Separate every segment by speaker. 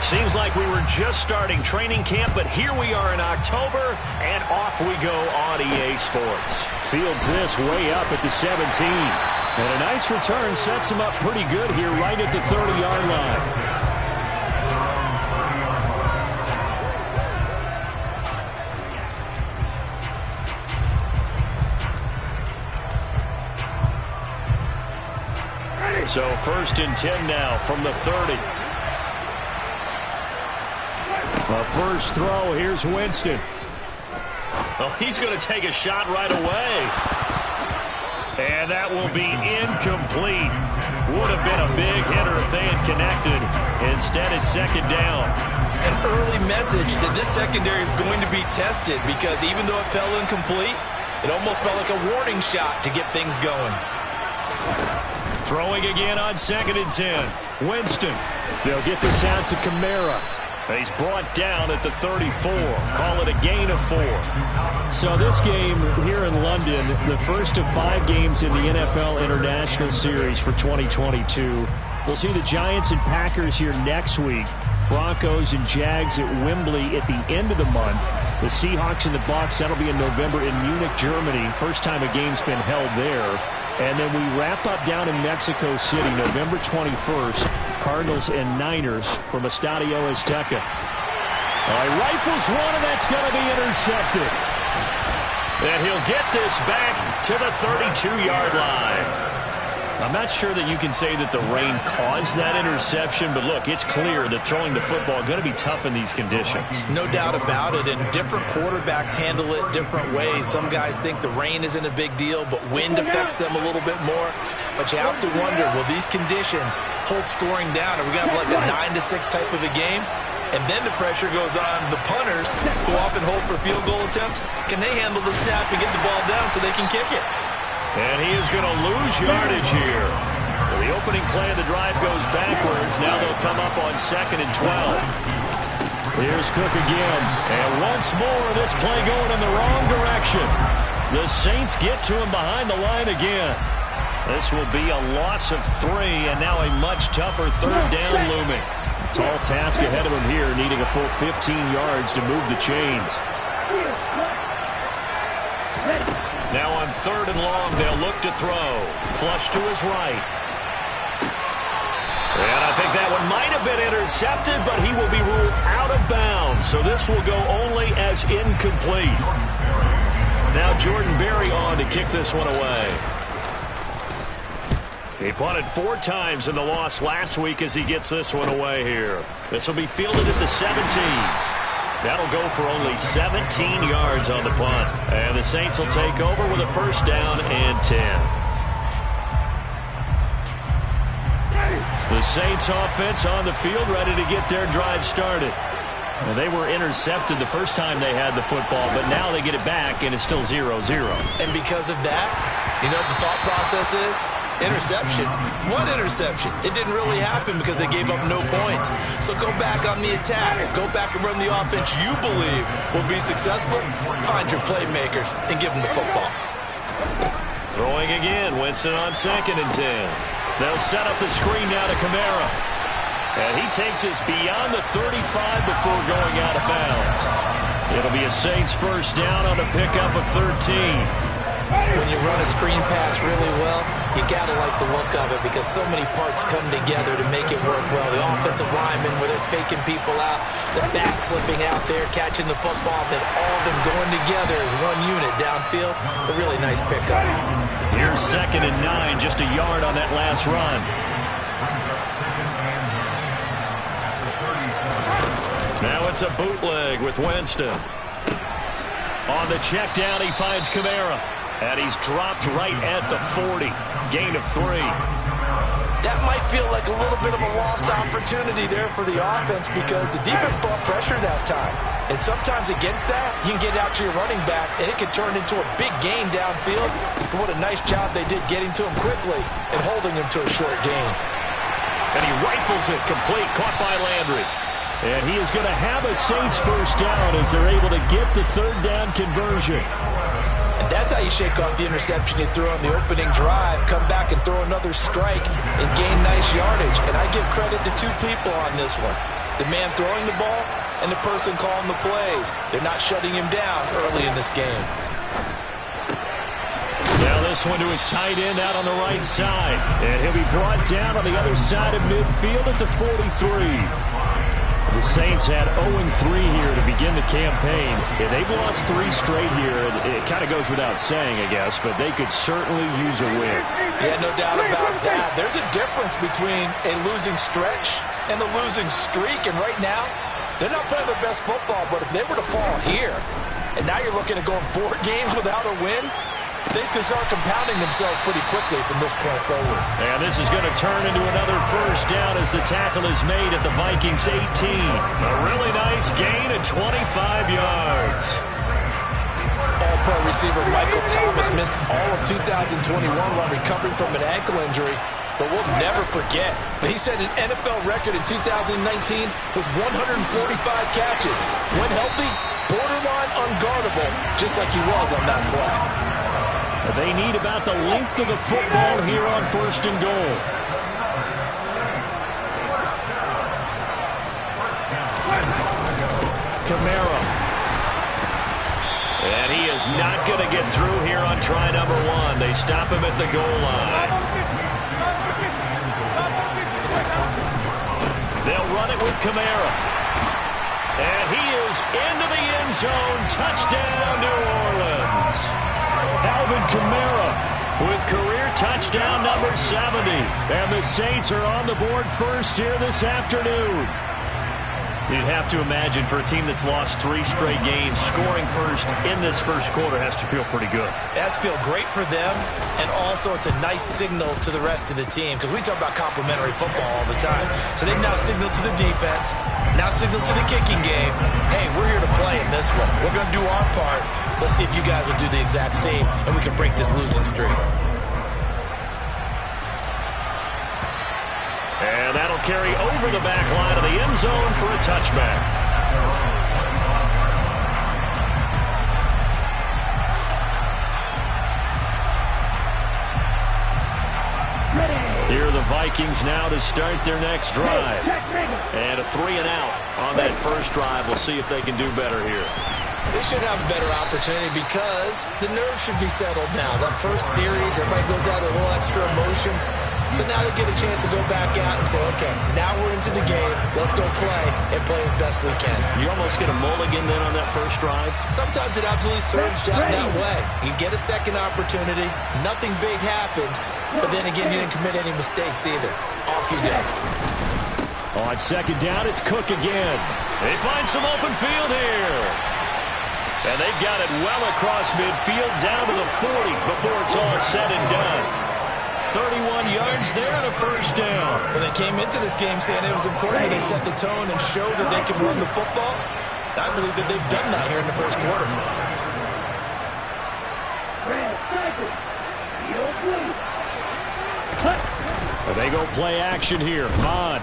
Speaker 1: Seems like we were just starting training camp, but here we are in October, and off we go on EA Sports. Fields this way up at the 17. And a nice return sets him up pretty good here right at the 30-yard line. So 1st and 10 now from the 30. A first throw. Here's Winston. Well, he's going to take a shot right away. And that will be incomplete. Would have been a big hitter if they had connected. Instead, it's 2nd down.
Speaker 2: An early message that this secondary is going to be tested, because even though it fell incomplete, it almost felt like a warning shot to get things going.
Speaker 1: Throwing again on 2nd and 10. Winston. They'll get this out to Kamara. He's brought down at the 34. Call it a gain of 4. So this game here in London, the first of 5 games in the NFL International Series for 2022. We'll see the Giants and Packers here next week. Broncos and Jags at Wembley at the end of the month. The Seahawks and the Bucs, that'll be in November in Munich, Germany. First time a game's been held there. And then we wrap up down in Mexico City, November 21st. Cardinals and Niners from Estadio Azteca. He rifles one, and that's going to be intercepted. And he'll get this back to the 32-yard line. I'm not sure that you can say that the rain caused that interception, but look, it's clear that throwing the football is going to be tough in these conditions.
Speaker 2: No doubt about it, and different quarterbacks handle it different ways. Some guys think the rain isn't a big deal, but wind affects them a little bit more. But you have to wonder, will these conditions hold scoring down? Are we going to have like a 9-6 type of a game? And then the pressure goes on the punters, who often hold for field goal attempts. Can they handle the snap and get the ball down so they can kick it?
Speaker 1: And he is going to lose yardage here. So the opening play of the drive goes backwards. Now they'll come up on 2nd and 12. Here's Cook again. And once more, this play going in the wrong direction. The Saints get to him behind the line again. This will be a loss of 3, and now a much tougher 3rd down looming. Tall task ahead of him here, needing a full 15 yards to move the chains. Now on 3rd and long, they'll look to throw. Flush to his right. And I think that one might have been intercepted, but he will be ruled out of bounds. So this will go only as incomplete. Now Jordan Berry on to kick this one away. He punted 4 times in the loss last week as he gets this one away here. This will be fielded at the 17. That'll go for only 17 yards on the punt. And the Saints will take over with a 1st down and 10. The Saints offense on the field, ready to get their drive started. Well, they were intercepted the first time they had the football, but now they get it back, and it's still 0-0.
Speaker 2: And because of that, you know what the thought process is? Interception. What interception? It didn't really happen because they gave up no points. So go back on the attack. Go back and run the offense you believe will be successful. Find your playmakers and give them the football.
Speaker 1: Throwing again. Winston on 2nd and 10. They'll set up the screen now to Kamara. And he takes us beyond the 35 before going out of bounds. It'll be a Saints 1st down on the pickup of 13.
Speaker 2: When you run a screen pass really well, you got to like the look of it because so many parts come together to make it work well. The offensive linemen, where they're faking people out, the back slipping out there, catching the football, then all of them going together as one unit downfield. A really nice pickup.
Speaker 1: Here's 2nd and 9, just a yard on that last run. Now it's a bootleg with Winston. On the check down, he finds Kamara. And he's dropped right at the 40. Gain of 3.
Speaker 2: That might feel like a little bit of a lost opportunity there for the offense because the defense brought pressure that time. And sometimes against that, you can get out to your running back, and it can turn into a big gain downfield. But what a nice job they did getting to him quickly and holding him to a short gain.
Speaker 1: And he rifles it complete, caught by Landry. And he is going to have a Saints 1st down as they're able to get the 3rd down conversion.
Speaker 2: And that's how you shake off the interception you threw on the opening drive, come back and throw another strike and gain nice yardage. And I give credit to 2 people on this one. The man throwing the ball and the person calling the plays. They're not shutting him down early in this game.
Speaker 1: Now this one to his tight end out on the right side. And he'll be brought down on the other side of midfield at the 43. The Saints had 0-3 here to begin the campaign. And they've lost 3 straight here. It kind of goes without saying, I guess, but they could certainly use a win.
Speaker 2: Yeah, no doubt about that. There's a difference between a losing stretch and a losing streak. And right now, they're not playing their best football. But if they were to fall here, and now you're looking at going 4 games without a win, things can start compounding themselves pretty quickly from this point forward.
Speaker 1: And this is going to turn into another first down as the tackle is made at the Vikings 18. A really nice gain at 25 yards.
Speaker 2: All-pro receiver Michael Thomas missed all of 2021 while recovering from an ankle injury. But we'll never forget that he set an NFL record in 2019 with 145 catches. When healthy, borderline unguardable, just like he was on that play.
Speaker 1: They need about the length of the football here on 1st and goal. Kamara. And he is not going to get through here on try number 1. They stop him at the goal line. They'll run it with Kamara. And he is into the end zone. Touchdown, New Orleans. Alvin Kamara with career touchdown number 70. And the Saints are on the board first here this afternoon. You'd have to imagine for a team that's lost 3 straight games, scoring first in this first quarter has to feel pretty good.
Speaker 2: It has to feel great for them, and also it's a nice signal to the rest of the team, because we talk about complimentary football all the time. So they've now signaled to the defense, now signaled to the kicking game, hey, we're here to play in this one. We're going to do our part. Let's see if you guys will do the exact same, and we can break this losing streak.
Speaker 1: And that'll carry over the back line of the end zone for a touchback. Here are the Vikings now to start their next drive. And a 3-and-out on that first drive. We'll see if they can do better here.
Speaker 2: They should have a better opportunity because the nerves should be settled now. That first series, everybody goes out with a little extra emotion. So now they get a chance to go back out and say, okay, now we're into the game. Let's go play and play as best we can.
Speaker 1: You almost get a mulligan then on that first drive?
Speaker 2: Sometimes it absolutely serves out that way. You get a second opportunity. Nothing big happened. But then again, you didn't commit any mistakes either. Off you go.
Speaker 1: On second down, it's Cook again. They find some open field here. And they've got it well across midfield down to the 40 before it's all said and done. 31 yards there and a first down.
Speaker 2: When they came into this game saying it was important that they set the tone and show that they can run the football, I believe that they've done that here in the first quarter.
Speaker 1: They go play action here. Mod.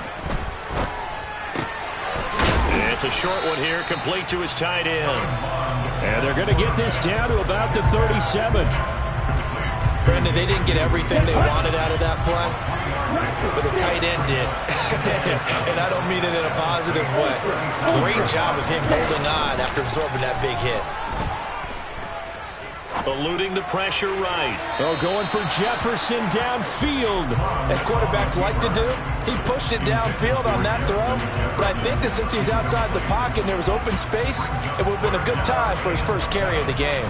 Speaker 1: It's a short one here, complete to his tight end. And they're going to get this down to about the 37.
Speaker 2: Brandon, they didn't get everything they wanted out of that play, but the tight end did. And I don't mean it in a positive way. Great job of him holding on after absorbing that big hit.
Speaker 1: Eluding the pressure right. Oh, going for Jefferson downfield.
Speaker 2: As quarterbacks like to do, he pushed it downfield on that throw. But I think that since he's outside the pocket and there was open space, it would have been a good time for his first carry of the game.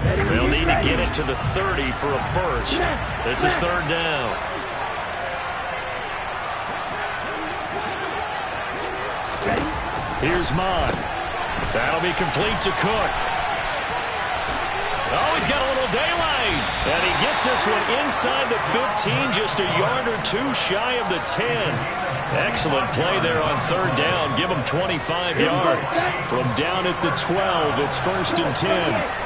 Speaker 1: They'll need to get it to the 30 for a first. This is third down. Here's Mod. That'll be complete to Cook. Oh, he's got a little daylight. And he gets this one inside the 15, just a yard or two shy of the 10. Excellent play there on third down. Give him 25 yards. From down at the 12, it's 1st and 10.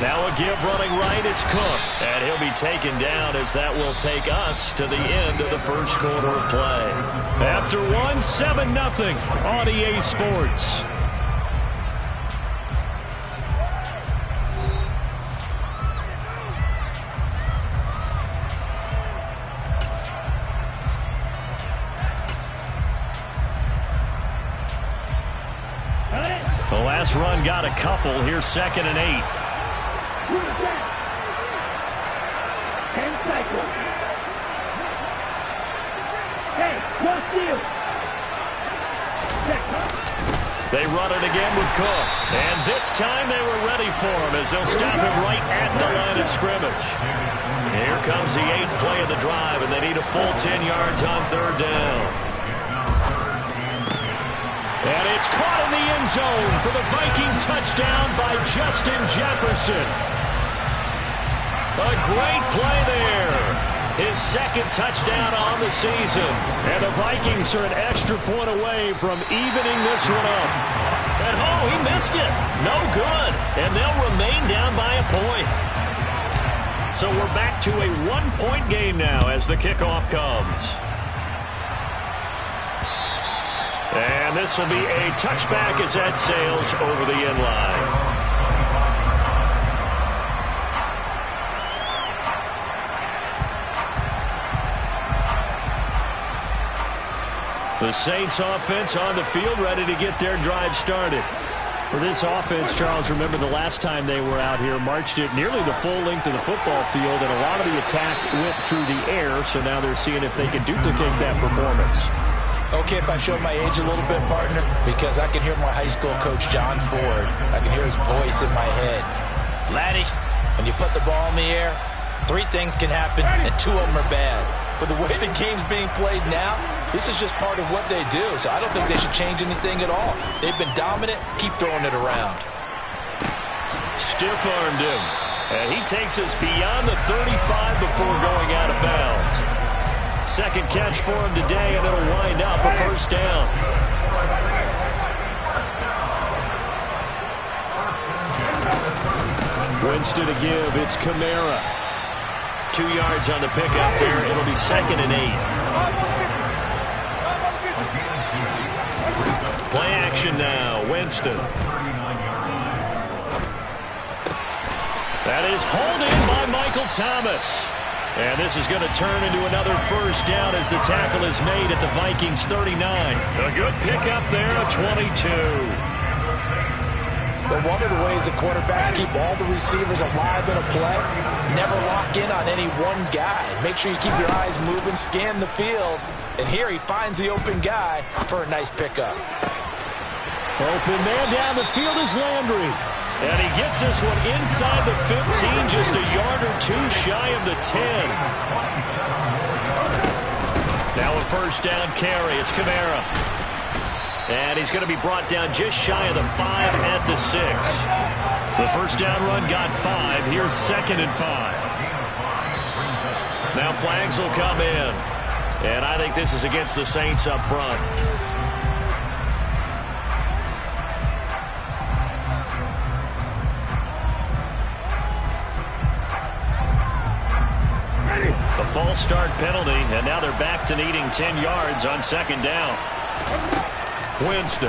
Speaker 1: Now a give running right, it's Cook. And he'll be taken down as that will take us to the end of the first quarter of play. After one, 7-0 on EA Sports. The last run got a couple. Here's 2nd and 8.
Speaker 3: 10 cycles. Hey, what's you?
Speaker 1: They run it again with Cook. And this time they were ready for him as they'll stop him right at the line of scrimmage. Here comes the 8th play of the drive, and they need a full 10 yards on 3rd down. And it's caught in the end zone for the Viking touchdown by Justin Jefferson. A great play there. His 2nd touchdown on the season. And the Vikings are an extra point away from evening this one up. And oh, he missed it. No good. And they'll remain down by a point. So we're back to a 1-point game now as the kickoff comes. And this will be a touchback as that sails over the end line. The Saints offense on the field ready to get their drive started. For this offense, Charles, remember the last time they were out here, marched it nearly the full length of the football field, and a lot of the attack went through the air, so now they're seeing if they can duplicate that performance.
Speaker 2: Okay, if I show my age a little bit, partner, because I can hear my high school coach, John Ford. I can hear his voice in my head. Laddie, when you put the ball in the air, 3 things can happen, and 2 of them are bad. But the way the game's being played now, this is just part of what they do, so I don't think they should change anything at all. They've been dominant. Keep throwing it around.
Speaker 1: Stiff-armed him, and he takes us beyond the 35 before going out of bounds. 2nd catch for him today, and it'll wind up a 1st down. Winston to give. It's Kamara. 2 yards on the pickup there. It'll be 2nd and 8. Play action now. Winston. That is hauled in by Michael Thomas. And this is going to turn into another 1st down as the tackle is made at the Vikings 39. A good pickup there, a 22.
Speaker 2: But one of the ways the quarterbacks keep all the receivers alive in a play, never lock in on any one guy. Make sure you keep your eyes moving, scan the field. And here he finds the open guy for a nice pickup.
Speaker 1: Open man down the field is Landry. And he gets this one inside the 15, just a yard or 2 shy of the 10. Now a 1st down carry. It's Kamara. And he's going to be brought down just shy of the 5 at the 6. The 1st down run got 5. Here's 2nd and 5. Now flags will come in. And I think this is against the Saints up front. A false start penalty, and now they're back to needing 10 yards on 2nd down. Winston.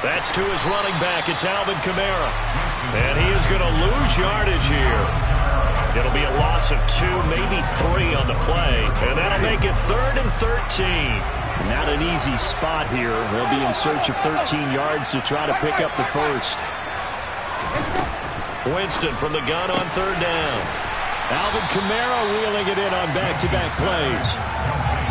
Speaker 1: That's to his running back. It's Alvin Kamara. And he is going to lose yardage here. It'll be a loss of 2, maybe 3 on the play. And that'll make it 3rd and 13. Not an easy spot here. They'll be in search of 13 yards to try to pick up the 1st. Winston from the gun on 3rd down. Alvin Kamara wheeling it in on back-to-back plays.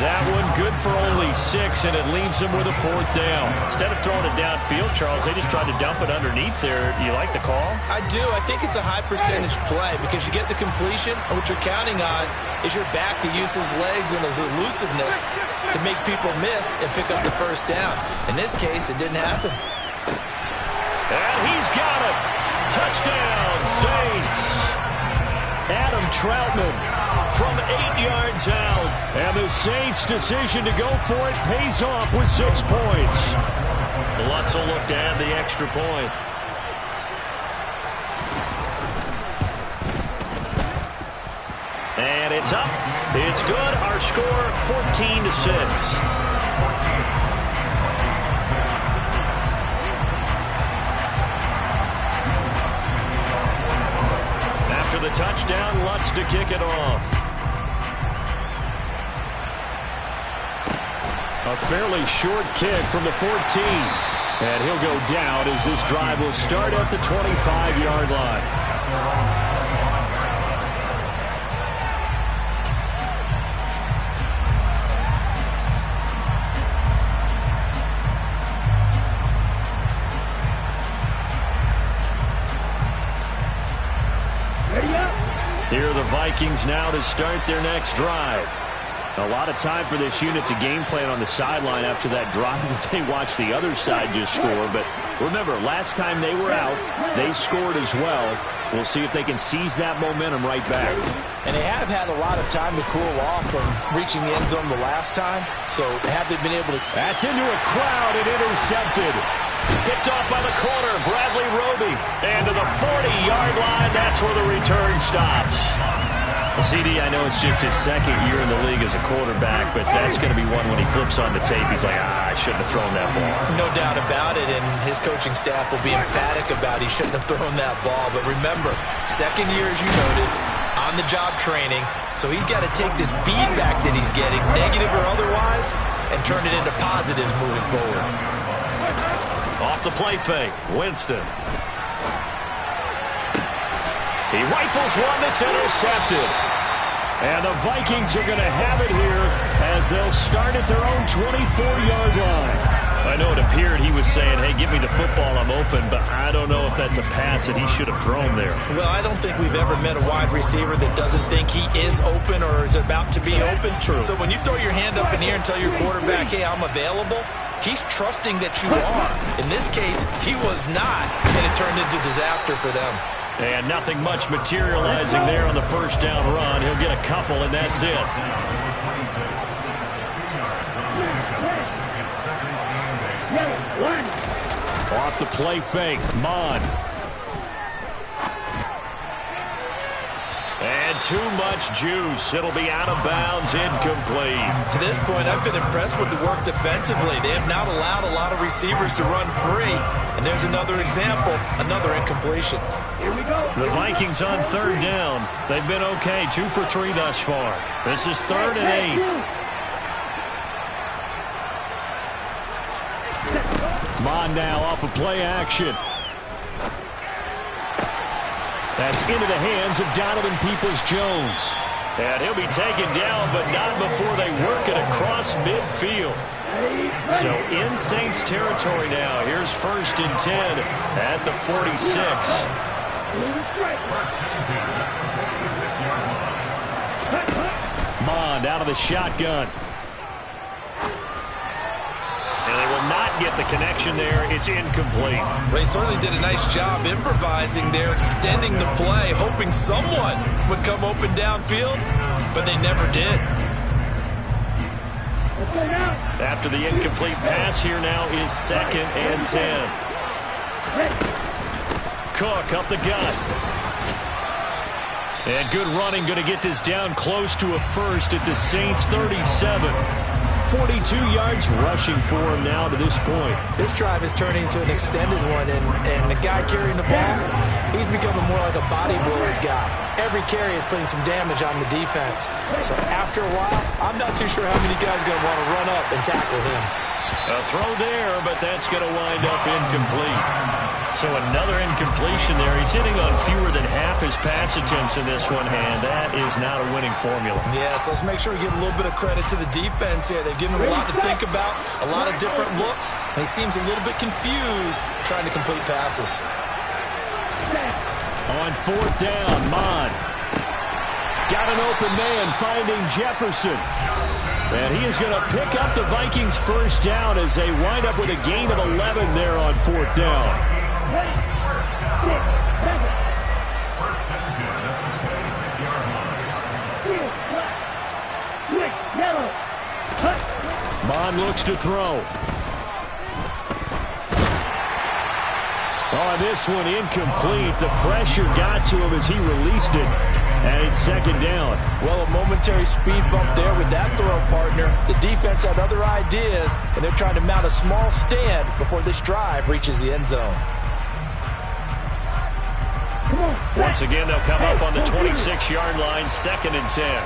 Speaker 1: That one good for only 6, and it leaves him with a 4th down. Instead of throwing it downfield, Charles, they just tried to dump it underneath there. Do you like the call?
Speaker 2: I do. I think it's a high percentage play because you get the completion, and what you're counting on is your back to use his legs and his elusiveness to make people miss and pick up the 1st down. In this case, it didn't happen.
Speaker 1: And he's got it. Touchdown, Saints. Adam Troutman from 8 yards out. And the Saints' decision to go for it pays off with 6 points. Lutz will look to add the extra point. And it's up. It's good. Our score, 14-6. After the touchdown, Lutz to kick it off. A fairly short kick from the 14. And he'll go down as this drive will start at the 25-yard line. Here are the Vikings now to start their next drive. A lot of time for this unit to game plan on the sideline after that drive that they watched the other side just score. But remember, last time they were out, they scored as well. We'll see if they can seize that momentum right back.
Speaker 2: And they have had a lot of time to cool off from reaching the end zone the last time. So have they been able to...
Speaker 1: That's into a crowd and intercepted. Picked off by the corner, Bradley Roby. And to the 40-yard line, that's where the return stops. CD, I know it's just his second year in the league as a quarterback, but that's going to be one when he flips on the tape. He's like, I shouldn't have thrown that ball.
Speaker 2: No doubt about it, and his coaching staff will be emphatic about he shouldn't have thrown that ball. But remember, second year, as you noted, on-the-job training, so he's got to take this feedback that he's getting, negative or otherwise, and turn it into positives moving forward.
Speaker 1: Off the play fake, Winston. He rifles one that's intercepted. And the Vikings are going to have it here as they'll start at their own 24-yard line. I know it appeared he was saying, hey, give me the football, I'm open, but I don't know if that's a pass that he should have thrown there.
Speaker 2: Well, I don't think we've ever met a wide receiver that doesn't think he is open or is about to be open.
Speaker 1: True.
Speaker 2: So when you throw your hand up in the air and tell your quarterback, hey, I'm available, he's trusting that you are. In this case, he was not, and it turned into disaster for them.
Speaker 1: And nothing much materializing there on the first down run. He'll get a couple, and that's it. Off the play fake, Mon. And too much juice. It'll be out of bounds, incomplete.
Speaker 2: To this point, I've been impressed with the work defensively. They have not allowed a lot of receivers to run free. And there's another example, another incompletion.
Speaker 3: Here we go.
Speaker 1: The Vikings on third down. They've been okay, 2 for 3 thus far. This is 3rd and 8. Mon now off of play action. That's into the hands of Donovan Peoples-Jones. And he'll be taken down, but not before they work it across midfield. So in Saints territory now. Here's 1st and 10 at the 46. Mond out of the shotgun. And they will not get the connection there. It's incomplete.
Speaker 2: They certainly did a nice job improvising there, extending the play, hoping someone would come open downfield, but they never did.
Speaker 1: After the incomplete pass, here now is 2nd and 10. Cook up the gut. And good running, going to get this down close to a first at the Saints 37. 42 yards rushing for him now to this point.
Speaker 2: This drive is turning into an extended one, and the guy carrying the ball, he's becoming more like a body blows guy. Every carry is putting some damage on the defense. So after a while, I'm not too sure how many guys are going to want to run up and tackle him.
Speaker 1: A throw there, but that's going to wind up incomplete. So another incompletion there. He's hitting on fewer than half his pass attempts in this one, and that is not a winning formula.
Speaker 2: Yes, let's make sure we give a little bit of credit to the defense here. They've given him a lot to think about, a lot of different looks, and he seems a little bit confused trying to complete passes.
Speaker 1: On 4th down, Mon. Got an open man finding Jefferson. And he is going to pick up the Vikings' first down as they wind up with a gain of 11 there on 4th down. Mon looks to throw. Oh, this one incomplete. The pressure got to him as he released it. And it's second down.
Speaker 2: Well, a momentary speed bump there with that throw partner. The defense had other ideas, and they're trying to mount a small stand before this drive reaches the end zone.
Speaker 1: Once again, they'll come up on the 26-yard line, 2nd and 10.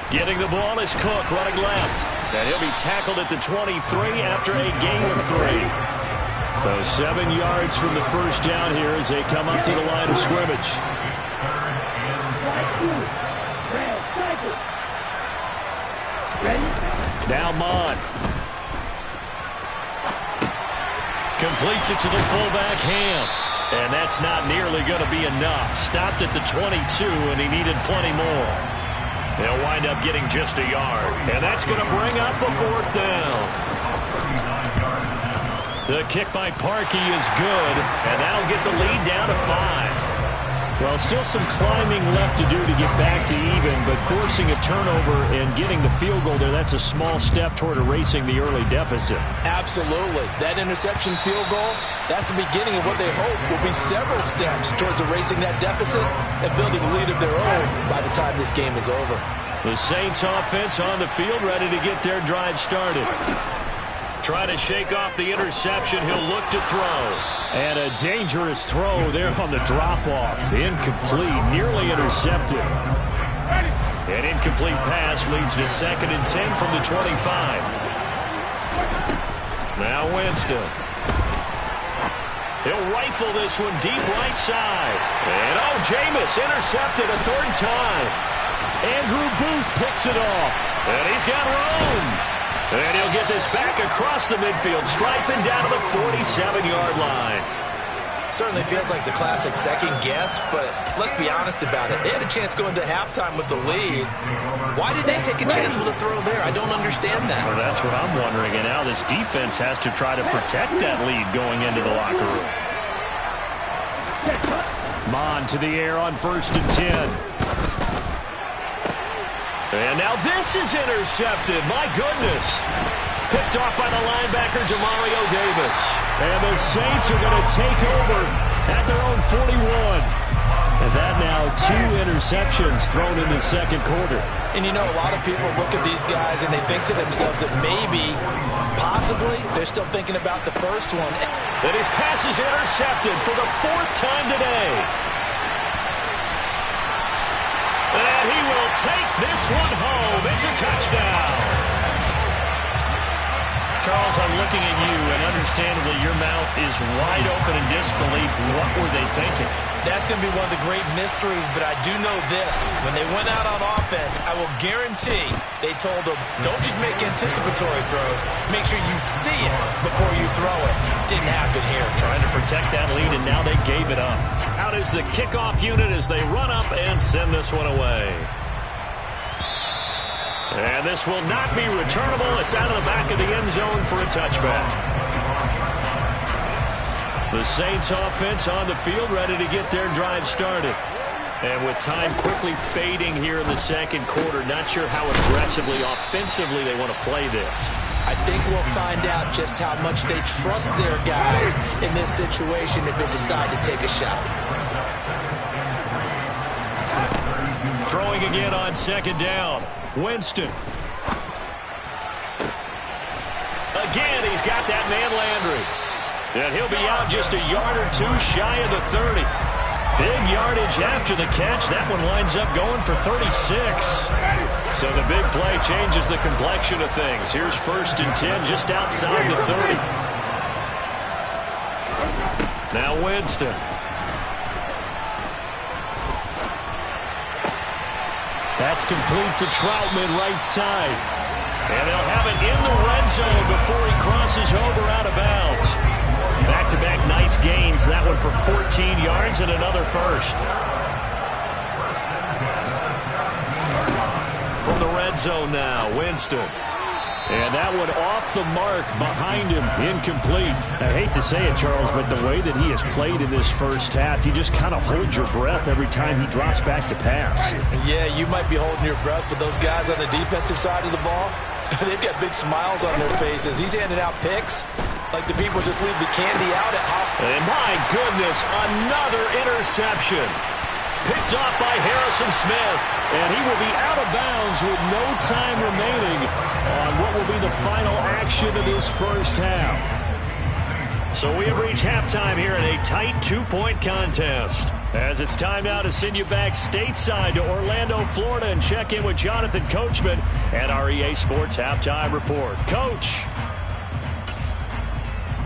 Speaker 1: Getting the ball is Cook, running left. And he'll be tackled at the 23 after a gain of 3. So 7 yards from the first down here as they come up to the line of scrimmage. Now Mon. Completes it to the fullback, Ham. And that's not nearly going to be enough. Stopped at the 22, and he needed plenty more. They'll wind up getting just a yard. And that's going to bring up a 4th down. The kick by Parkey is good, and that'll get the lead down to 5. Well, still some climbing left to do to get back to even, but forcing a turnover and getting the field goal there, that's a small step toward erasing the early deficit.
Speaker 2: Absolutely. That interception field goal, that's the beginning of what they hope will be several steps towards erasing that deficit and building a lead of their own by the time this game is over.
Speaker 1: The Saints offense on the field, ready to get their drive started. Trying to shake off the interception. He'll look to throw. And a dangerous throw there on the drop-off. Incomplete, nearly intercepted. An incomplete pass leads to 2nd and 10 from the 25. Now Winston. He'll rifle this one deep right side. And Jameis intercepted a 3rd time. Andrew Booth picks it off. And he's got room. And he'll get this back across the midfield stripe and down to the 47-yard line.
Speaker 2: Certainly feels like the classic second guess, but let's be honest about it. They had a chance going into halftime with the lead. Why did they take a chance with a throw there? I don't understand that.
Speaker 1: Well, that's what I'm wondering. And now this defense has to try to protect that lead going into the locker room. Mon to the air on 1st and 10. And now this is intercepted. My goodness. Picked off by the linebacker, Demario Davis. And the Saints are going to take over at their own 41. And that now 2 interceptions thrown in the 2nd quarter.
Speaker 2: And you know, a lot of people look at these guys and they think to themselves that maybe, possibly, they're still thinking about the first one.
Speaker 1: And his pass is intercepted for the 4th time today. And he will take this one home. It's a touchdown. Charles, I'm looking at you, and understandably your mouth is wide open in disbelief. What were they thinking?
Speaker 2: That's going to be one of the great mysteries, but I do know this. When they went out on offense, I will guarantee they told them, don't just make anticipatory throws. Make sure you see it before you throw it. Didn't happen here.
Speaker 1: Trying to protect that lead, and now they gave it up. Out is the kickoff unit as they run up and send this one away. And this will not be returnable. It's out of the back of the end zone for a touchback. The Saints offense on the field, ready to get their drive started. And with time quickly fading here in the 2nd quarter, not sure how aggressively, offensively they want to play this.
Speaker 2: I think we'll find out just how much they trust their guys in this situation if they decide to take a shot.
Speaker 1: Throwing again on 2nd down. Winston. Again, he's got that man Landry. And he'll be out just a yard or 2 shy of the 30. Big yardage after the catch. That one winds up going for 36. So the big play changes the complexion of things. Here's 1st and 10 just outside the 30. Now Winston. That's complete to Troutman right side. And they'll have it in the red zone before he crosses over out of bounds. Back-to-back nice gains. That one for 14 yards and another first. From the red zone now, Winston. And that one off the mark behind him, incomplete. I hate to say it, Charles, but the way that he has played in this first half, you just kind of hold your breath every time he drops back to pass.
Speaker 2: Yeah, you might be holding your breath, but those guys on the defensive side of the ball, they've got big smiles on their faces. He's handing out picks. Like the people just leave the candy out at home.
Speaker 1: And my goodness, another interception. Picked off by Harrison Smith. And he will be out of bounds with no time remaining on what will be the final action of this first half. So we have reached halftime here in a tight 2-point contest. As it's time now to send you back stateside to Orlando, Florida, and check in with Jonathan Coachman at our EA Sports Halftime Report. Coach.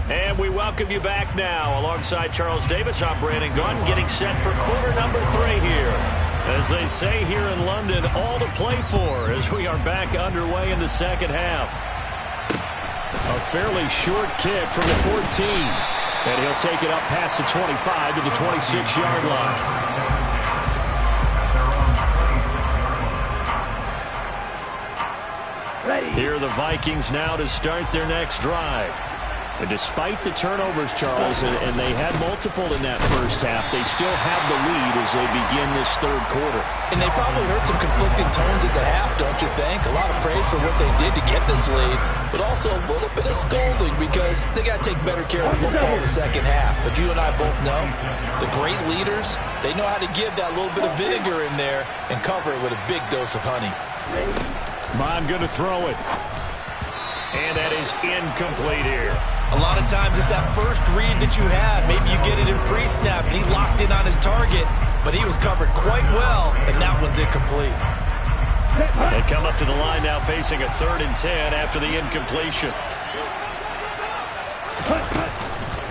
Speaker 1: And we welcome you back now. Alongside Charles Davis, I'm Brandon Gunn, getting set for quarter number 3 here. As they say here in London, all to play for as we are back underway in the second half. A fairly short kick from the 14. And he'll take it up past the 25 to the 26-yard line.
Speaker 3: Ready.
Speaker 1: Here are the Vikings now to start their next drive. And despite the turnovers, Charles, and they had multiple in that first half, they still have the lead as they begin this third quarter.
Speaker 2: And they probably heard some conflicting tones at the half, don't you think? A lot of praise for what they did to get this lead, but also a little bit of scolding because they got to take better care of the football in the second half. But you and I both know the great leaders, they know how to give that little bit of vinegar in there and cover it with a big dose of honey.
Speaker 1: Mon going to throw it. And that is incomplete here.
Speaker 2: A lot of times it's that first read that you have. Maybe you get it in pre-snap and he locked in on his target, but he was covered quite well, and that one's incomplete.
Speaker 1: They come up to the line now facing a 3rd and 10 after the incompletion.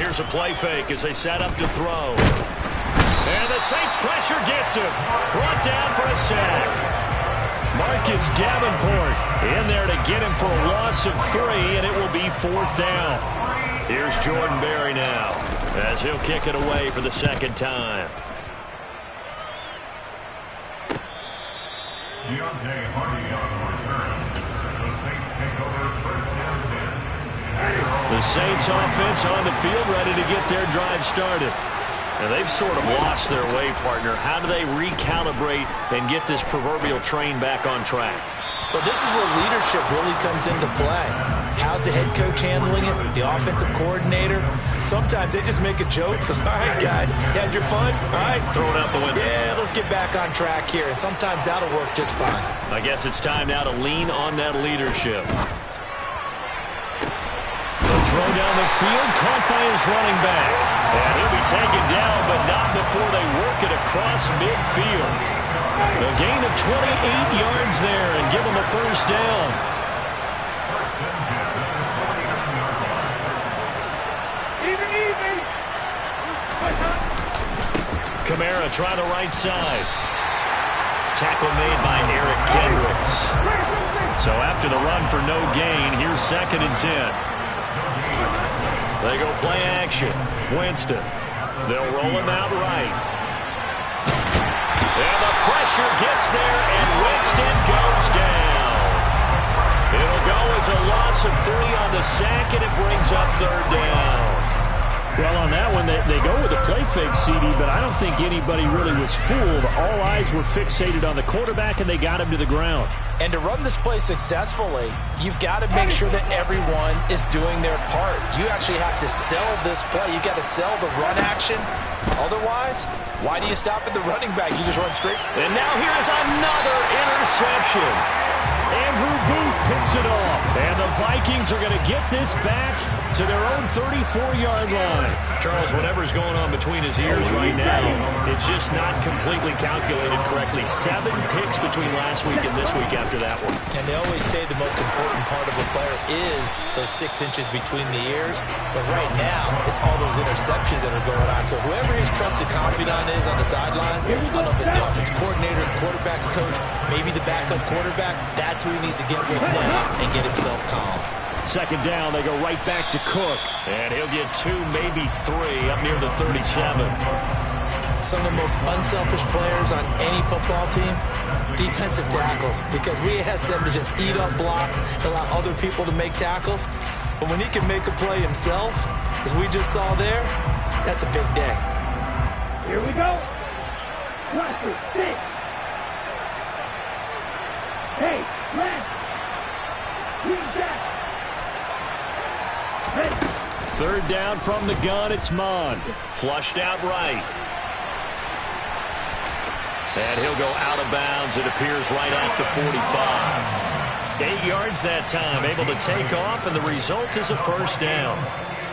Speaker 1: Here's a play fake as they set up to throw. And the Saints pressure gets him. Brought down for a sack. Marcus Davenport in there to get him for a loss of 3, and it will be 4th down. Here's Jordan Berry now as he'll kick it away for the second time. The Saints offense on the field ready to get their drive started. And they've sort of lost their way, partner. How do they recalibrate and get this proverbial train back on track?
Speaker 2: Well, this is where leadership really comes into play. How's the head coach handling it? The offensive coordinator? Sometimes they just make a joke. All right, guys, you had your fun? All right.
Speaker 1: Throw it out the window.
Speaker 2: Yeah, let's get back on track here. And sometimes that'll work just fine.
Speaker 1: I guess it's time now to lean on that leadership. The throw down the field, caught by his running back. And he'll be taken down, but not before they work it across midfield. A gain of 28 yards there and give him a first down.
Speaker 3: Even.
Speaker 1: Kamara trying the right side. Tackle made by Eric Kendricks. So after the run for no gain, here's 2nd and 10. They go play action. Winston. They'll roll him out right. And the pressure gets there, and Winston goes down. It'll go as a loss of 3 on the sack, and it brings up 3rd down. Well, on that one, they go with a play fake, CD, but I don't think anybody really was fooled. All eyes were fixated on the quarterback, and they got him to the ground.
Speaker 2: And to run this play successfully, you've got to make sure that everyone is doing their part. You actually have to sell this play. You've got to sell the run action. Otherwise, why do you stop at the running back? You just run straight.
Speaker 1: And now here's another interception. Andrew Booth picks it off. And the Vikings are going to get this back to their own 34-yard line. Charles, whatever's going on between his ears right now, it's just not completely calculated correctly. 7 picks between last week and this week after that one.
Speaker 2: And they always say the most important part of a player is those 6 inches between the ears. But right now, it's all those interceptions that are going on. So whoever his trusted confidant is on the sidelines, I don't know if it's the offense coordinator, the quarterback's coach, maybe the backup quarterback, that's who he needs to get with now and get himself calm.
Speaker 1: 2nd down, they go right back to Cook. And he'll get 2, maybe 3, up near the 37.
Speaker 2: Some of the most unselfish players on any football team, defensive tackles, because we ask them to just eat up blocks and allow other people to make tackles. But when he can make a play himself, as we just saw there, that's a big day.
Speaker 3: Here we go. Cluster, 6. Hey, left. Read that. Ready.
Speaker 1: Third down from the gun, it's Mond. Flushed out right. And he'll go out of bounds, it appears, right at the 45. 8 yards that time, able to take off, and the result is a first down.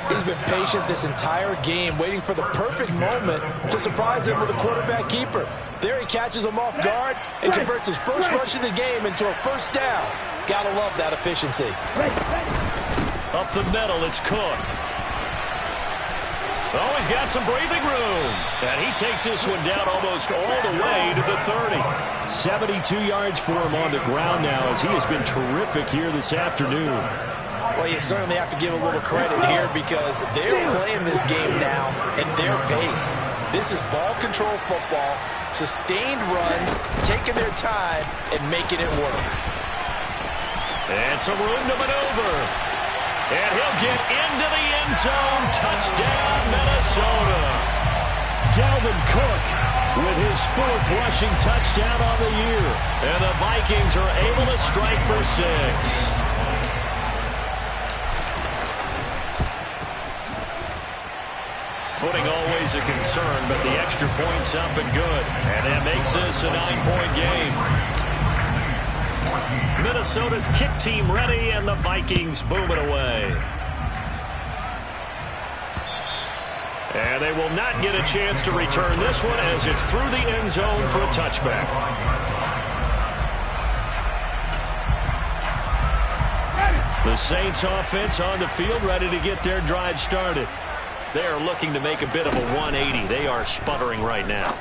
Speaker 2: He's been patient this entire game, waiting for the perfect moment to surprise him with a quarterback keeper. There he catches him off guard and converts his first rush of the game into a first down. Gotta love that efficiency.
Speaker 1: Up the middle, it's Cook. Oh, he's got some breathing room. And he takes this one down almost all the way to the 30. 72 yards for him on the ground now, as he has been terrific here this afternoon.
Speaker 2: Well, you certainly have to give a little credit here because they're playing this game now at their pace. This is ball control football, sustained runs, taking their time, and making it work.
Speaker 1: And some room to maneuver. And he'll get into the end zone. Touchdown, Minnesota. Dalvin Cook with his 4th rushing touchdown on the year. And the Vikings are able to strike for 6. Footing always a concern, but the extra point's up and good. And that makes this a 9-point game. Minnesota's kick team ready, and the Vikings boom it away. And they will not get a chance to return this one as it's through the end zone for a touchback. The Saints offense on the field ready to get their drive started. They are looking to make a bit of a 180. They are sputtering right now.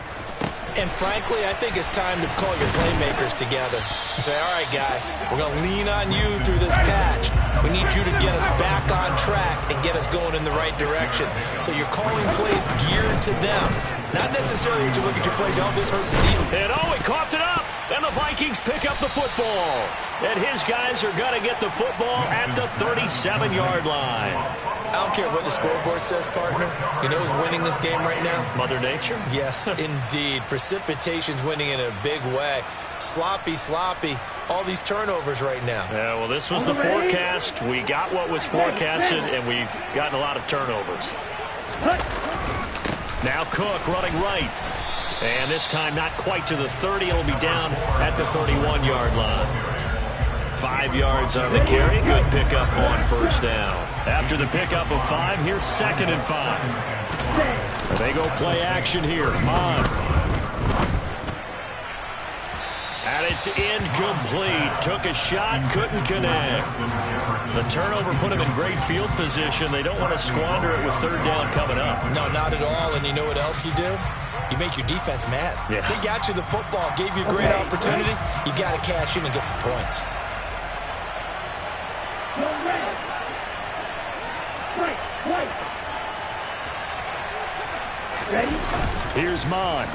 Speaker 2: And frankly, I think it's time to call your playmakers together and say, all right, guys, we're going to lean on you through this patch. We need you to get us back on track and get us going in the right direction. So you're calling plays geared to them. Not necessarily to look at your plays, oh, this hurts a deal.
Speaker 1: And oh, he coughed it up. And the Vikings pick up the football. And his guys are going to get the football at the 37-yard line.
Speaker 2: I don't care what the scoreboard says, partner. You know who's winning this game right now?
Speaker 1: Mother Nature?
Speaker 2: Yes, indeed. Precipitation's winning in a big way. Sloppy, sloppy. All these turnovers right now.
Speaker 1: Yeah, well, this was the forecast. We got what was forecasted, and we've gotten a lot of turnovers. Now Cook running right. And this time not quite to the 30. It'll be down at the 31-yard line. 5 yards on the carry. Good pickup on first down. After the pickup of 5, here's 2nd and 5. They go play action here. Mond. And it's incomplete. Took a shot, couldn't connect. The turnover put him in great field position. They don't want to squander it with 3rd down coming up.
Speaker 2: No, not at all. And you know what else you do? You make your defense mad.
Speaker 1: Yeah.
Speaker 2: They got you the football, gave you a great opportunity. You got to cash in and get some points.
Speaker 1: Here's Mond.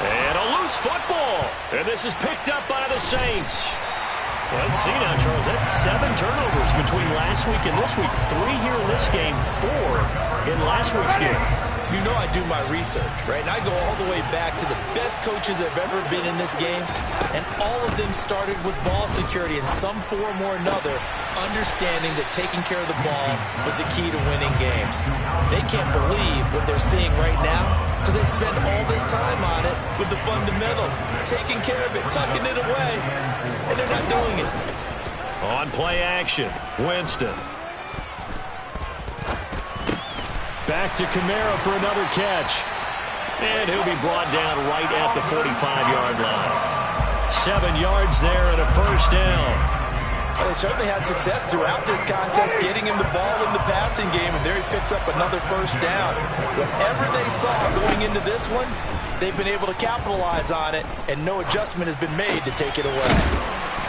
Speaker 1: And a loose football. And this is picked up by the Saints. Let's see now, Charles. That's 7 turnovers between last week and this week. 3 here in this game, 4 in last week's game.
Speaker 2: You know I do my research, right? And I go all the way back to the best coaches that have ever been in this game. And all of them started with ball security in some form or another, understanding that taking care of the ball was the key to winning games. They can't believe what they're seeing right now because they spend all this time on it with the fundamentals, taking care of it, tucking it away, and they're not doing it.
Speaker 1: On play action, Winston. Back to Kamara for another catch. And he'll be brought down right at the 45-yard line. 7 yards there and a first down.
Speaker 2: Well, they certainly had success throughout this contest, getting him the ball in the passing game, and there he picks up another first down. Whatever they saw going into this one, they've been able to capitalize on it, and no adjustment has been made to take it away.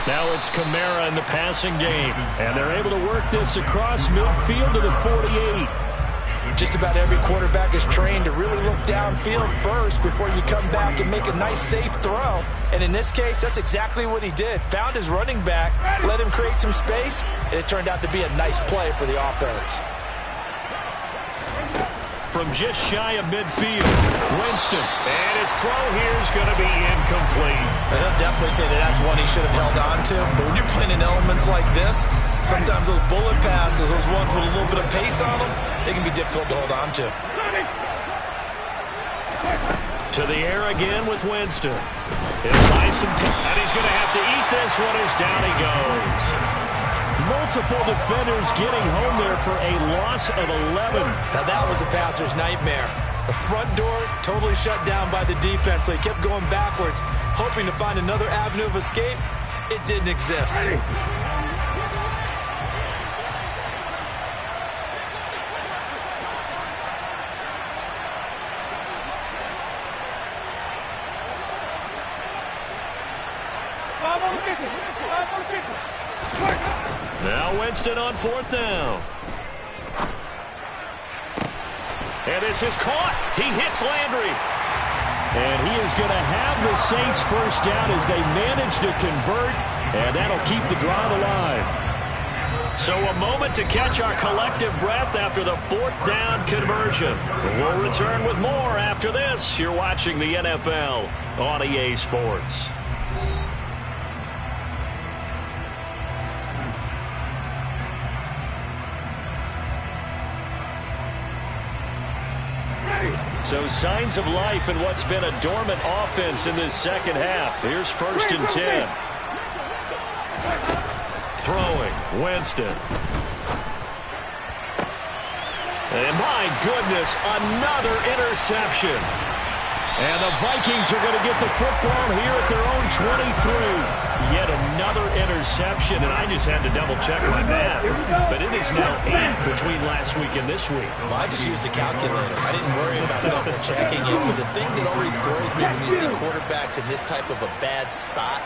Speaker 1: Now it's Kamara in the passing game, and they're able to work this across midfield to the 48.
Speaker 2: Just about every quarterback is trained to really look downfield first before you come back and make a nice, safe throw. And in this case, that's exactly what he did. Found his running back, let him create some space, and it turned out to be a nice play for the offense.
Speaker 1: from just shy of midfield. Winston. And his throw here is going to be incomplete.
Speaker 2: He'll definitely say that that's one he should have held on to. But when you're playing in elements like this, sometimes those bullet passes, those ones with a little bit of pace on them, they can be difficult to hold on to.
Speaker 1: To the air again with Winston. He'll buy some time, and he's going to have to eat this one as down he goes. Multiple defenders getting home there for a loss of 11.
Speaker 2: Now that was a passer's nightmare. The front door totally shut down by the defense, so he kept going backwards, hoping to find another avenue of escape. It didn't exist.
Speaker 1: Now Winston on 4th down. And this is caught. He hits Landry. And he is going to have the Saints first down as they manage to convert. And that'll keep the drive alive. So a moment to catch our collective breath after the 4th down conversion. We'll return with more after this. You're watching the NFL on EA Sports. So signs of life in what's been a dormant offense in this second half. Here's 1st and 10. Throwing, Winston. And my goodness, another interception. And the Vikings are going to get the football here at their own 23. Yet another interception, and I just had to double-check my math. But it is now 8 between last week and this week.
Speaker 2: Well, I just used the calculator. I didn't worry about double-checking it. But the thing that always throws me when you see quarterbacks in this type of a bad spot,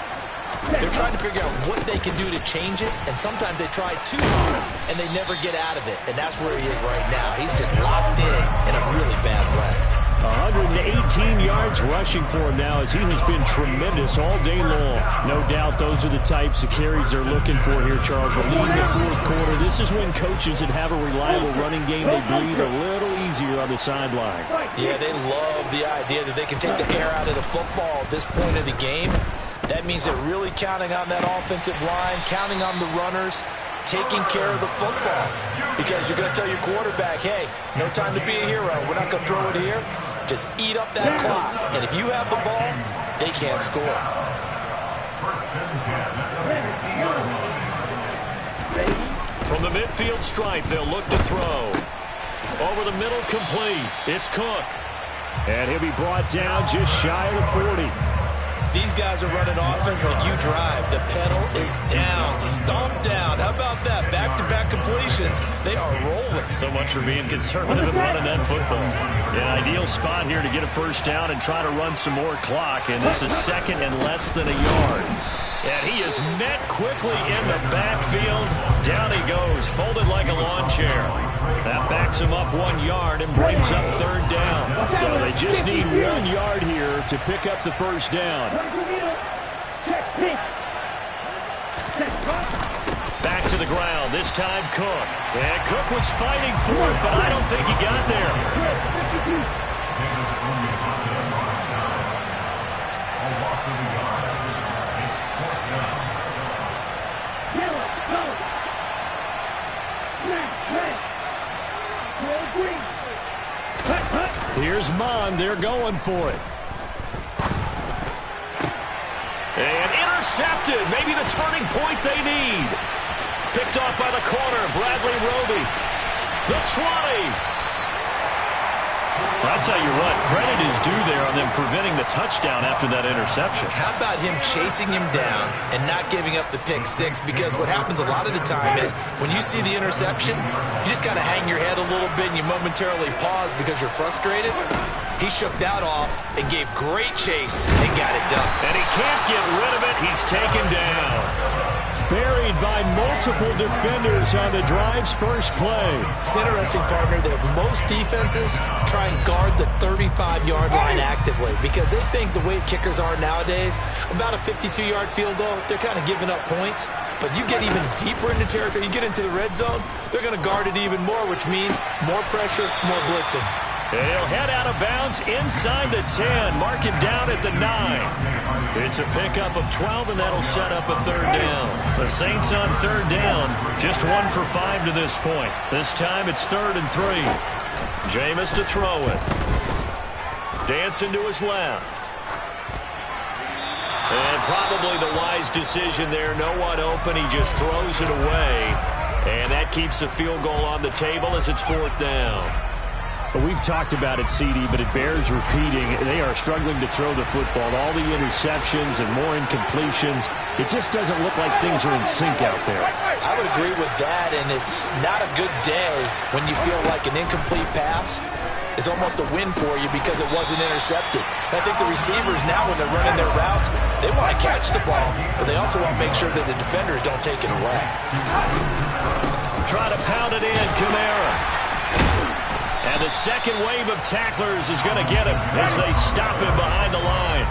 Speaker 2: they're trying to figure out what they can do to change it, and sometimes they try too hard, and they never get out of it. And that's where he is right now. He's just locked in a really bad way.
Speaker 1: 118 yards rushing for him now as he has been tremendous all day long. No doubt those are the types of carries they're looking for here, Charles. We're leading the 4th quarter. This is when coaches that have a reliable running game, they breathe a little easier on the sideline.
Speaker 2: Yeah, they love the idea that they can take the air out of the football at this point of the game. That means they're really counting on that offensive line, counting on the runners, taking care of the football. Because you're going to tell your quarterback, hey, no time to be a hero. We're not going to throw it here. Just eat up that clock. And if you have the ball, they can't score.
Speaker 1: From the midfield stripe, they'll look to throw. Over the middle, complete. It's Cook. And he'll be brought down just shy of the 40.
Speaker 2: These guys are running offense like you drive. The pedal is down, stomped down. How about that? Back-to-back completions. They are rolling.
Speaker 1: So much for being conservative and running that football. An ideal spot here to get a first down and try to run some more clock. And this is 2nd and less than a yard. And he is met quickly in the backfield. Down he goes, folded like a lawn chair. That backs him up 1 yard and brings up 3rd down. So they just need 1 yard here to pick up the first down. Back to the ground, this time Cook. And Cook was fighting for it, but I don't think he got there. Here's Mon. They're going for it. And intercepted. Maybe the turning point they need. Picked off by the corner. Bradley Roby. The 20. I'll tell you what, credit is due there on them preventing the touchdown after that interception.
Speaker 2: How about him chasing him down and not giving up the pick six? Because what happens a lot of the time is when you see the interception, you just kind of hang your head a little bit and you momentarily pause because you're frustrated. He shook that off and gave great chase and got it done.
Speaker 1: And he can't get rid of it. He's taken down. Buried by multiple defenders on the drive's first play.
Speaker 2: It's interesting, partner, that most defenses try and guard the 35-yard line actively because they think the way kickers are nowadays, about a 52-yard field goal, they're kind of giving up points. But you get even deeper into territory, you get into the red zone, they're going to guard it even more, which means more pressure, more blitzing.
Speaker 1: And he'll head out of bounds inside the 10. Mark him down at the 9. It's a pickup of 12, and that'll set up a third down. The Saints on third down, just 1 for 5 to this point. This time it's 3rd and 3. Jameis to throw it. Dancing to his left. And probably the wise decision there. No one open. He just throws it away. And that keeps the field goal on the table as it's 4th down.
Speaker 4: We've talked about it, CD, but it bears repeating. They are struggling to throw the football. All the interceptions and more incompletions. It just doesn't look like things are in sync out there.
Speaker 2: I would agree with that, and it's not a good day when you feel like an incomplete pass is almost a win for you because it wasn't intercepted. I think the receivers now, when they're running their routes, they want to catch the ball, but they also want to make sure that the defenders don't take it away.
Speaker 1: Try to pound it in, Kamara. And the second wave of tacklers is going to get him as they stop him behind the line.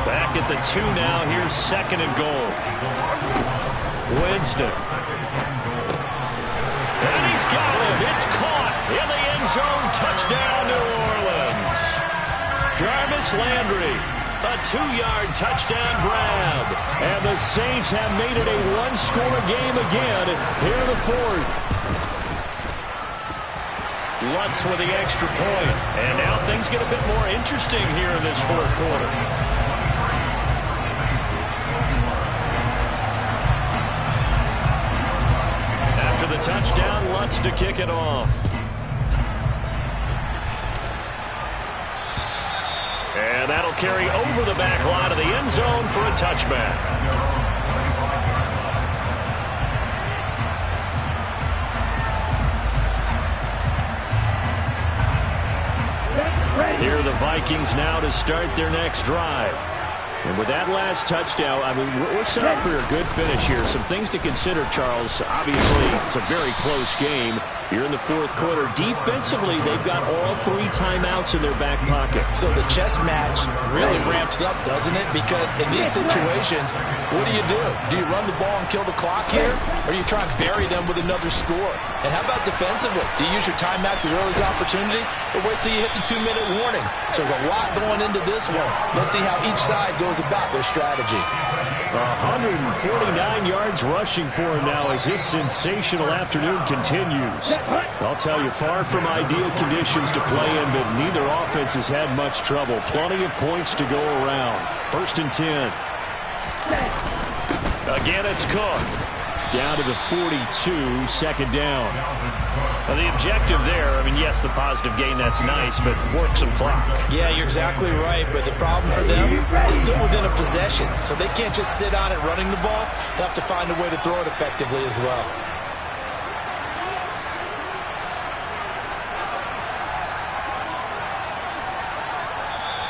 Speaker 1: Back at the 2 now. Here's 2nd and goal. Winston. And he's got him. It's caught in the end zone. Touchdown, New Orleans. Jarvis Landry. A 2-yard touchdown grab. And the Saints have made it a one-score game again here in the 4th. Lutz with the extra point. And now things get a bit more interesting here in this 4th quarter. After the touchdown, Lutz to kick it off. And that'll carry over the back line of the end zone for a touchback. Here are the Vikings now to start their next drive. And with that last touchdown, I mean, we're set up for a good finish here. Some things to consider, Charles. Obviously, it's a very close game. Here in the 4th quarter, defensively, they've got all 3 timeouts in their back pocket.
Speaker 2: So the chess match really ramps up, doesn't it? Because in these situations, what do? Do you run the ball and kill the clock here? Or do you try and bury them with another score? And how about defensively? Do you use your timeouts as early as opportunity? Or wait till you hit the 2-minute warning? So there's a lot going into this one. Let's see how each side goes about their strategy.
Speaker 1: 149 yards rushing for him now as this sensational afternoon continues. I'll tell you, far from ideal conditions to play in, but neither offense has had much trouble. Plenty of points to go around. 1st and 10. Again, it's Cook. Down to the 42, 2nd down. Well, the objective there, I mean, yes, the positive gain, that's nice, but work some clock.
Speaker 2: Yeah, you're exactly right, but the problem for them is still within a possession, so they can't just sit on it running the ball. They have to find a way to throw it effectively as well.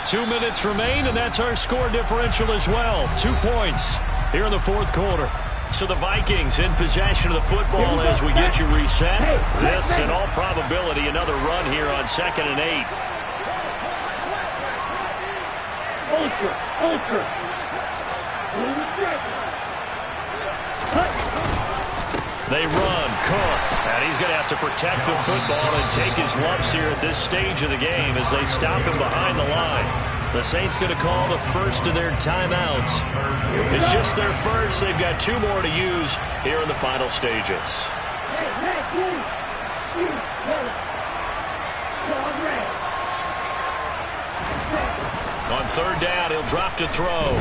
Speaker 1: Two minutes remain, and that's our score differential as well. 2 points here in the 4th quarter. So the Vikings in possession of the football as we get you reset. This, in all probability, another run here on 2nd and 8.
Speaker 3: Ultra.
Speaker 1: They run. Cook. And he's going to have to protect the football and take his lumps here at this stage of the game as they stop him behind the line. The Saints going to call the first of their timeouts. It's just their first. They've got 2 more to use here in the final stages. On 3rd down, he'll drop to throw.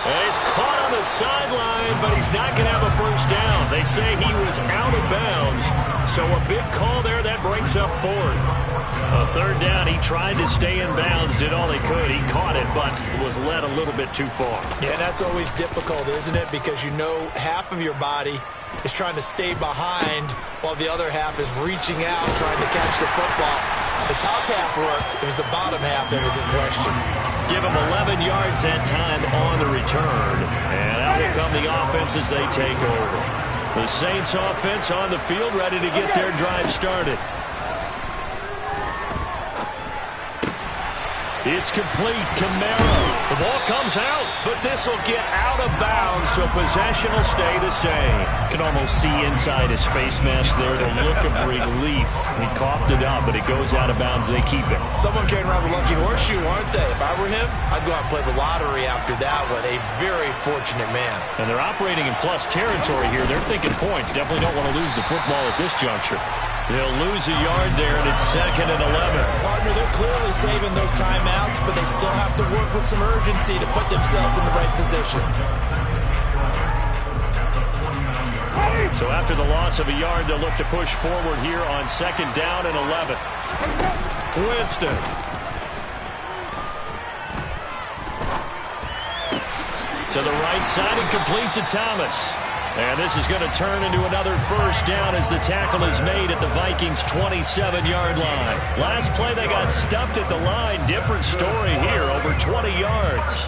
Speaker 1: And he's caught on the sideline, but he's not going to have a first down. They say he was out of bounds. So a big call there that brings up 4th. A 3rd down, he tried to stay in bounds, did all he could. He caught it, but was led a little bit too far.
Speaker 2: Yeah, that's always difficult, isn't it? Because you know half of your body is trying to stay behind while the other half is reaching out, trying to catch the football. The top half worked. It was the bottom half that was in question.
Speaker 1: Give him 11 yards that time on the return. And out will come the offense as they take over. The Saints offense on the field, ready to get their drive started. It's complete. Camaro. The ball comes out, but this will get out of bounds, so possession will stay the same.
Speaker 4: Can almost see inside his face mask there, the look of relief. He coughed it up, but it goes out of bounds. They keep it.
Speaker 2: Someone carrying around the lucky horseshoe, aren't they? If I were him, I'd go out and play the lottery after that one. A very fortunate man.
Speaker 4: And they're operating in plus territory here. They're thinking points. Definitely don't want to lose the football at this juncture.
Speaker 1: They'll lose a yard there, and it's 2nd and 11.
Speaker 2: Partner, they're clearly saving those timeouts, but they still have to work with some urgency to put themselves in the right position.
Speaker 1: So after the loss of a yard, they'll look to push forward here on 2nd down and 11. Winston. To the right side and complete to Thomas. And this is going to turn into another first down as the tackle is made at the Vikings' 27-yard line. Last play, they got stuffed at the line. Different story here, over 20 yards.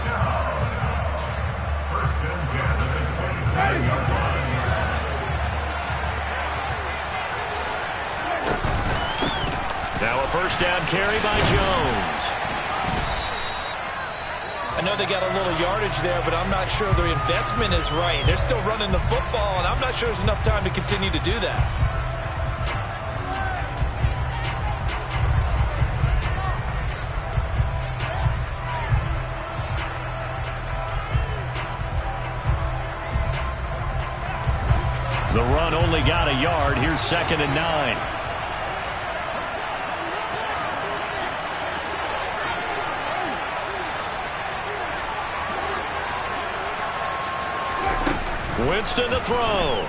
Speaker 1: Now a first down carry by Jones.
Speaker 2: I know they got a little yardage there, but I'm not sure their investment is right. They're still running the football, and I'm not sure there's enough time to continue to do that.
Speaker 1: The run only got a yard. Here's 2nd and 9. Winston to throw.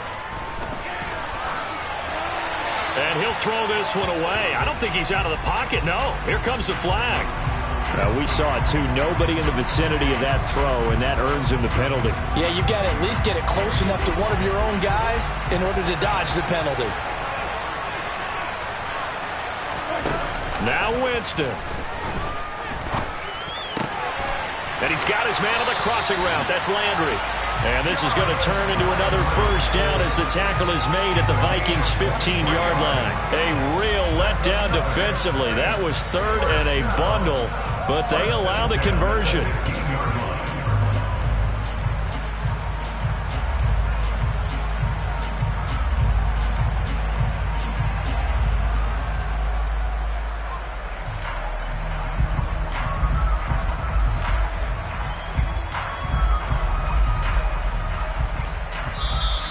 Speaker 1: And he'll throw this one away. I don't think he's out of the pocket. No, here comes the flag.
Speaker 4: We saw it, too. Nobody in the vicinity of that throw, and that earns him the penalty.
Speaker 2: Yeah, you got to at least get it close enough to one of your own guys in order to dodge the penalty.
Speaker 1: Now Winston. And he's got his man on the crossing route. That's Landry. And this is going to turn into another first down as the tackle is made at the Vikings' 15-yard line. A real letdown defensively. That was 3rd and a bundle, but they allow the conversion.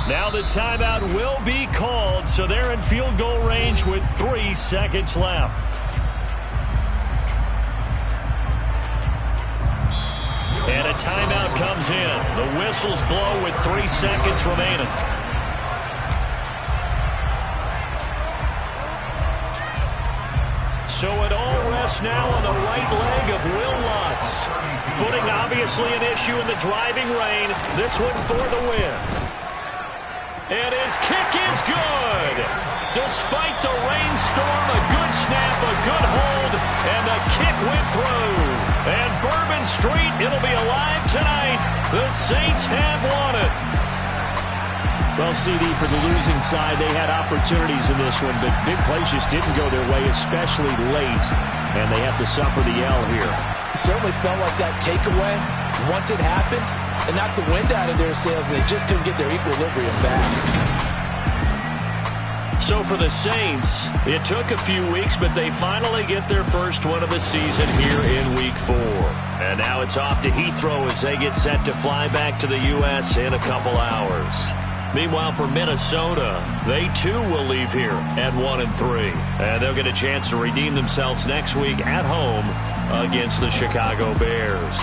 Speaker 1: Now the timeout will be called, so they're in field goal range with 3 seconds left. And a timeout comes in. The whistles blow with 3 seconds remaining. So it all rests now on the right leg of Will Lutz. Footing obviously an issue in the driving rain. This one for the win. And his kick is good. Despite the rainstorm, a good snap, a good hold, and the kick went through. And Bourbon Street, it'll be alive tonight. The Saints have won it.
Speaker 4: Well, CD, for the losing side, they had opportunities in this one, but big plays just didn't go their way, especially late, and they have to suffer the L here.
Speaker 2: It certainly felt like that takeaway, once it happened, and knocked the wind out of their sails, and they just couldn't get their equilibrium back.
Speaker 1: So for the Saints, it took a few weeks, but they finally get their first one of the season here in Week 4. And now it's off to Heathrow as they get set to fly back to the U.S. in a couple hours. Meanwhile, for Minnesota, they too will leave here at 1-3. And they'll get a chance to redeem themselves next week at home against the Chicago Bears.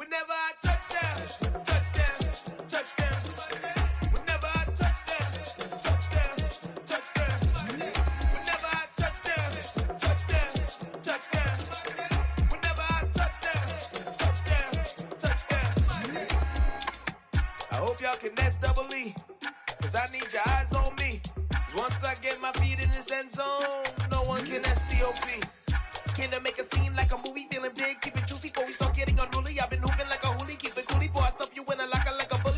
Speaker 5: Whenever I touchdown, touchdown, touchdown. Whenever I touchdown, touchdown, touchdown. Whenever I touchdown, touchdown, touchdown. Whenever I touchdown, touchdown, touchdown. I hope y'all can S-double-E, cause I need your eyes on me. Cause once I get my feet in this end zone, no one can STOP. Came to make a scene like a movie, feeling big, keep